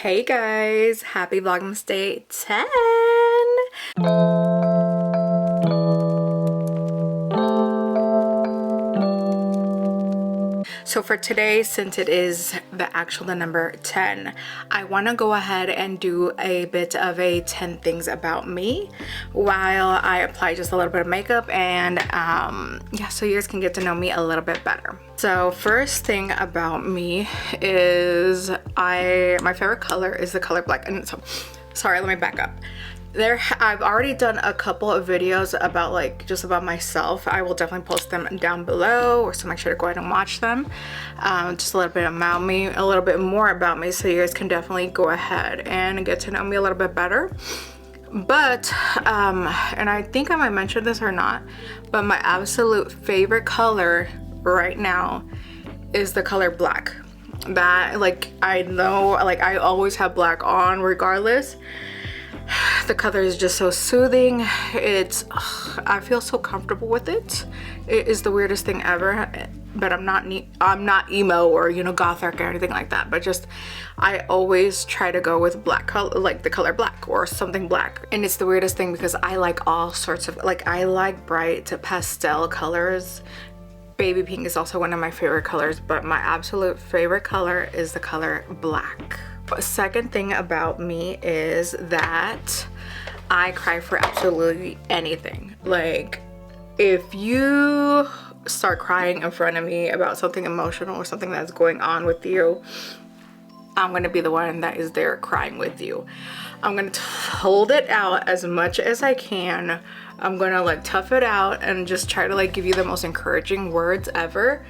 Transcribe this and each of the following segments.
Hey guys, happy Vlogmas Day 10! So for today, since it is the number 10, I want to go ahead and do a bit of a 10 things about me while I apply just a little bit of makeup and yeah, so you guys can get to know me a little bit better. So first thing about me is my favorite color is the color black. And so, sorry, let me back up. I've already done a couple of videos about just about myself. I will definitely post them down below, so make sure to go ahead and watch them. Just a little bit about me, a little bit more about me, so you guys can definitely go ahead and get to know me a little bit better. But and I think I might mention this or not, but my absolute favorite color right now is the color black. That, like, I know, like, I always have black on regardless. The color is just so soothing. I feel so comfortable with it. It is the weirdest thing ever, but I'm not emo or, you know, gothic or anything like that, but just I always try to go with black color, like the color black or something black. And it's the weirdest thing because I like all sorts of, like, I like bright pastel colors. Baby pink is also one of my favorite colors, but my absolute favorite color is the color black. Second thing about me is that I cry for absolutely anything. Like, if you start crying in front of me about something emotional or something that's going on with you, I'm gonna be the one that is there crying with you. I'm gonna hold it out as much as I can. I'm gonna like tough it out and just try to like give you the most encouraging words ever.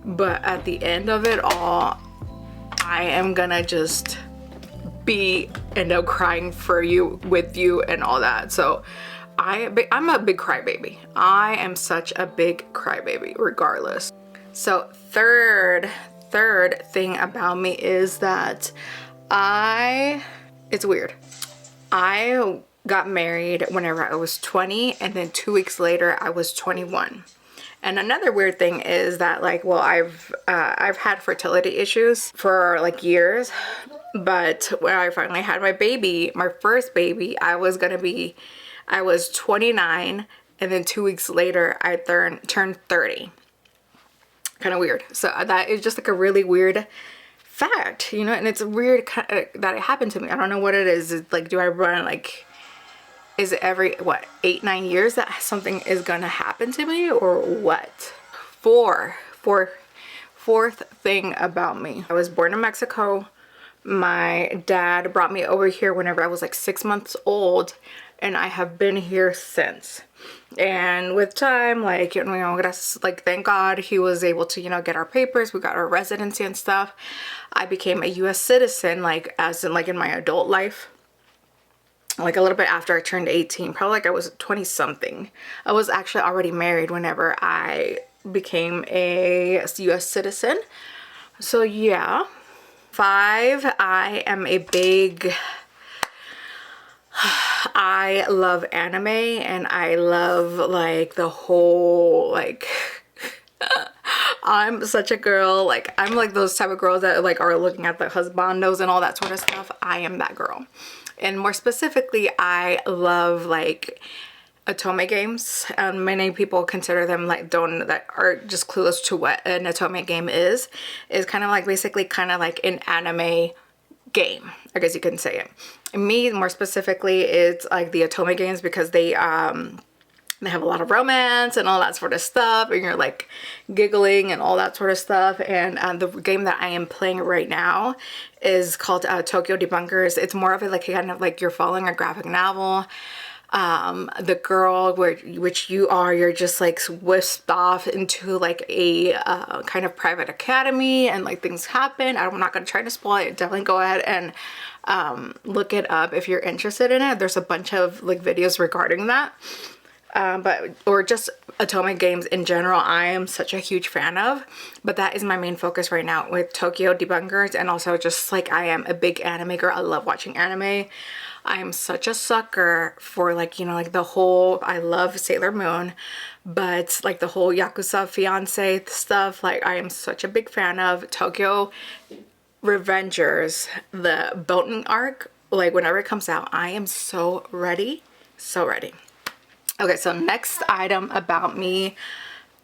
But at the end of it all, I am gonna just end up crying for you, with you, and all that. So I'm a big crybaby. I am such a big crybaby regardless. So third thing about me is that it's weird. I got married whenever I was 20, and then 2 weeks later I was 21. And another weird thing is that, like, well, I've had fertility issues for like years, but when I finally had my baby, my first baby, I was 29, and then 2 weeks later I turned 30. Kind of weird. So that is just like a really weird fact, you know, and it's weird that it happened to me. I don't know what it is. It's like, do I run, like, is it every, what, 8-9 years that something is gonna happen to me, or what? Fourth thing about me. I was born in Mexico. My dad brought me over here whenever I was like 6 months old, and I have been here since. And with time, like, you know, like, thank God he was able to, you know, get our papers. We got our residency and stuff. I became a US citizen, like, as in, like, in my adult life. Like a little bit after I turned 18, probably like I was 20 something. I was actually already married whenever I became a US citizen. So yeah. 5, I love anime, and I love like the whole, like, I'm such a girl, like, I'm like those type of girls that like are looking at the husbandos and all that sort of stuff. I am that girl. And more specifically, I love like Otome games. Many people consider them like that are just clueless to what an Otome game is kind of like basically kind of like an anime game, I guess you can say it. And me, more specifically, it's like the Otome games because they have a lot of romance and all that sort of stuff, and you're like giggling and all that sort of stuff. And the game that I am playing right now is called Tokyo Debukers. It's more of a like kind of like you're following a graphic novel. The girl which you're just like whisked off into like a kind of private academy, and like things happen. I'm not gonna try to spoil it. Definitely go ahead and look it up if you're interested in it. There's a bunch of like videos regarding that. Or just Otome games in general, I am such a huge fan of, but that is my main focus right now with Tokyo Debukers. And also just like, I am a big anime girl. I love watching anime. I am such a sucker for, like, you know, like the whole, I love Sailor Moon, but like the whole Yakuza fiance stuff, like I am such a big fan of. Tokyo Revengers, the Bolton arc, like whenever it comes out, I am so ready. So ready. Okay, so next item about me.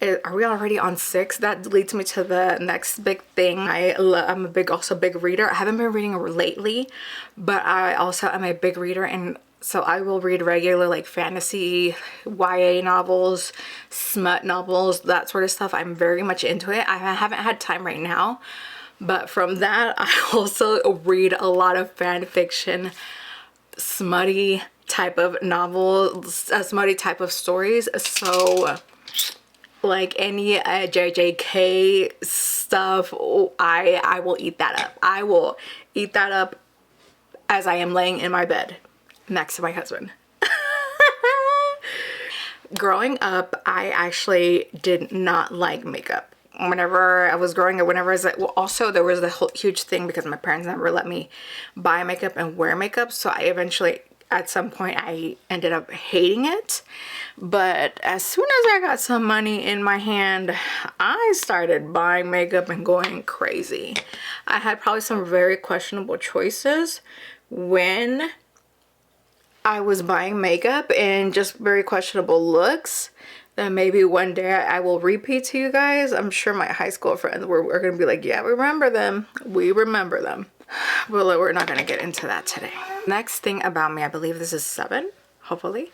Are we already on 6? That leads me to the next big thing. I'm also big reader. I haven't been reading lately, but I also am a big reader, and so I will read regular like fantasy, YA novels, smut novels, that sort of stuff. I'm very much into it. I haven't had time right now, but from that I also read a lot of fan fiction, smutty type of novels, smutty type of stories. So like any JJK stuff, I will eat that up. I will eat that up as I am laying in my bed next to my husband. Growing up, I actually did not like makeup. Whenever I was growing up, whenever I was like, well, also there was a whole huge thing because my parents never let me buy makeup and wear makeup, so I eventually, at some point, I ended up hating it. But as soon as I got some money in my hand, I started buying makeup and going crazy. I had probably some very questionable choices when I was buying makeup and just very questionable looks that maybe one day I will repeat to you guys. I'm sure my high school friends are gonna be like, yeah, we remember them. We remember them. But we're not gonna get into that today. Next thing about me, I believe this is 7, hopefully.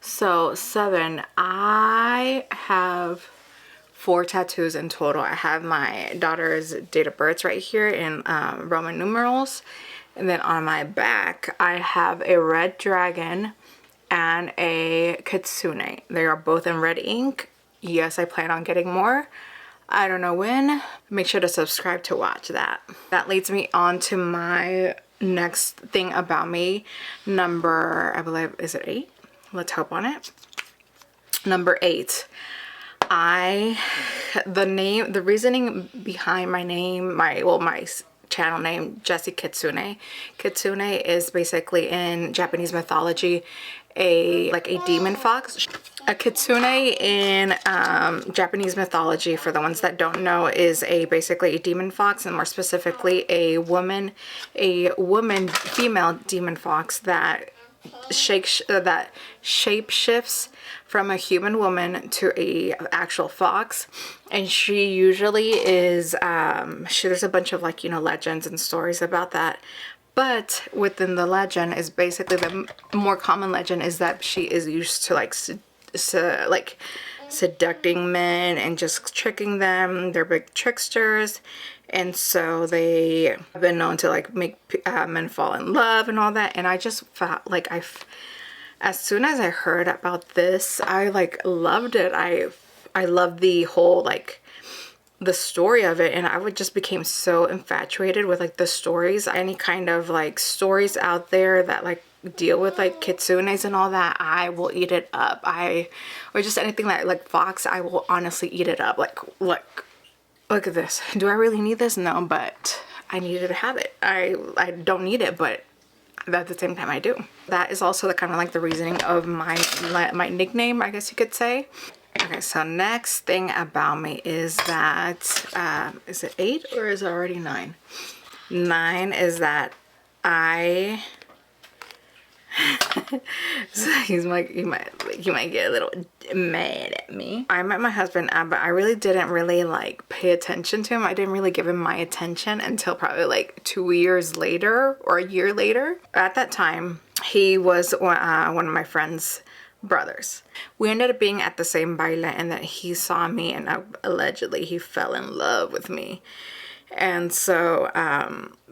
So 7, I have 4 tattoos in total. I have my daughter's date of birth right here in Roman numerals. And then on my back, I have a red dragon and a kitsune. They are both in red ink. Yes, I plan on getting more. I don't know when. Make sure to subscribe to watch that. That leads me on to my next thing about me. Number, I believe, is it 8? Let's hope on it. Number 8. The reasoning behind my name, my channel name, Jessie Kitsune. Kitsune is basically in Japanese mythology a demon fox. A kitsune in Japanese mythology, for the ones that don't know, is basically a demon fox, and more specifically a woman female demon fox that shape shifts from a human woman to a actual fox. And she usually is there's a bunch of legends and stories about that, but within the legend is basically the more common legend is that she is used to seducting men and just tricking them. They're big tricksters, and so they have been known to make men fall in love and all that. And I just felt like as soon as I heard about this, I loved it. I loved the whole the story of it, and I just became so infatuated with the stories. Any kind of stories out there that deal with kitsunes and all that, I will eat it up. Or just anything that fox, I will honestly eat it up. Look at this. Do I really need this? No, but I needed to have it. I don't need it, but at the same time I do. That is also the kind of the reasoning of my nickname, I guess you could say. Okay, so next thing about me is that, is it 8 or is it already 9? 9 is that I, so he might get a little mad at me. I met my husband, but I really didn't pay attention to him. I didn't really give him my attention until probably 2 years later or a year later. At that time, he was one of my friend's brothers. We ended up being at the same baile, and that he saw me, and allegedly he fell in love with me. And so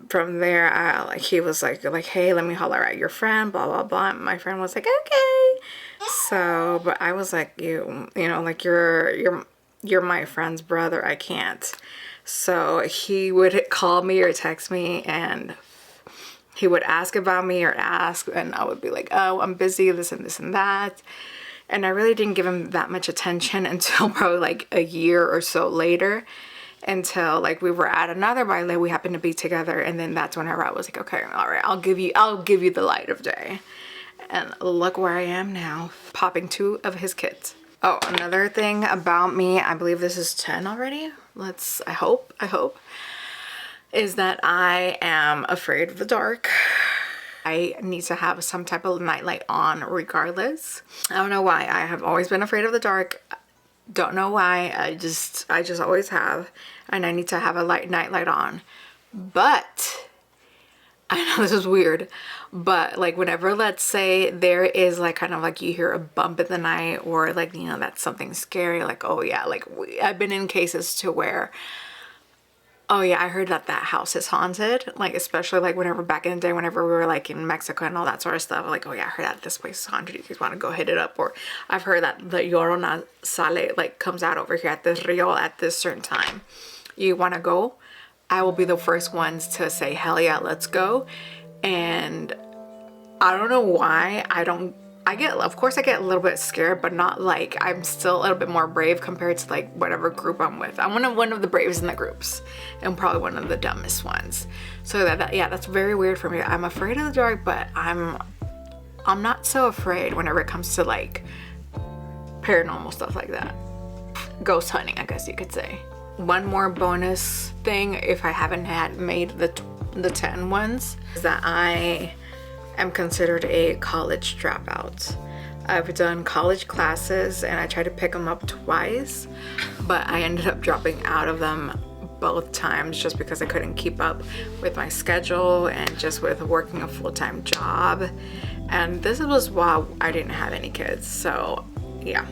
from there, he was like, hey, let me holler at your friend, blah blah blah. And my friend was like, okay. So, but I was like, you know, you're my friend's brother. I can't. So he would call me or text me, and he would ask about me and I would be like, oh, I'm busy, this and this and that. And I really didn't give him that much attention until probably a year or so later, until we were at another baile. We happened to be together, and then that's whenever I was like, okay, all right, I'll give you the light of day. And look where I am now, popping 2 of his kids. Oh, another thing about me, I believe this is 10 already. I hope. is that I am afraid of the dark. I need to have some type of nightlight on regardless. I don't know why. I have always been afraid of the dark. Don't know why. I just always have. And I need to have a nightlight on. But I know this is weird, but like whenever, let's say there is like kind of like you hear a bump in the night, or like, you know, that's something scary, like, oh yeah, like I've been in cases to where, oh yeah, I heard that that house is haunted, like especially like whenever back in the day, whenever we were like in Mexico and all that sort of stuff, like, oh yeah, I heard that this place is haunted, you guys want to go hit it up. Or I've heard that the Llorona sale like comes out over here at this rio at this certain time. You want to go? I will be the first ones to say, hell yeah, let's go. And I don't know why of course I get a little bit scared, but not like, I'm still a little bit more brave compared to like whatever group I'm with. I'm one of the bravest in the groups and probably one of the dumbest ones. So yeah, that's very weird for me. I'm afraid of the dark, but I'm not so afraid whenever it comes to like paranormal stuff like that. Ghost hunting, I guess you could say. One more bonus thing, if I haven't made the 10 ones, is that I am considered a college dropout. I've done college classes and I tried to pick them up twice, but I ended up dropping out of them both times just because I couldn't keep up with my schedule and just with working a full-time job. And this was while I didn't have any kids, so yeah.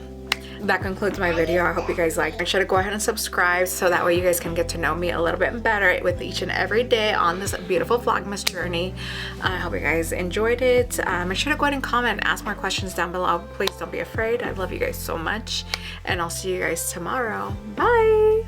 That concludes my video. I hope you guys liked. Make sure to go ahead and subscribe so that way you guys can get to know me a little bit better with each and every day on this beautiful Vlogmas journey. I hope you guys enjoyed it. Make sure to go ahead and comment and ask more questions down below. Please don't be afraid. I love you guys so much, and I'll see you guys tomorrow. Bye.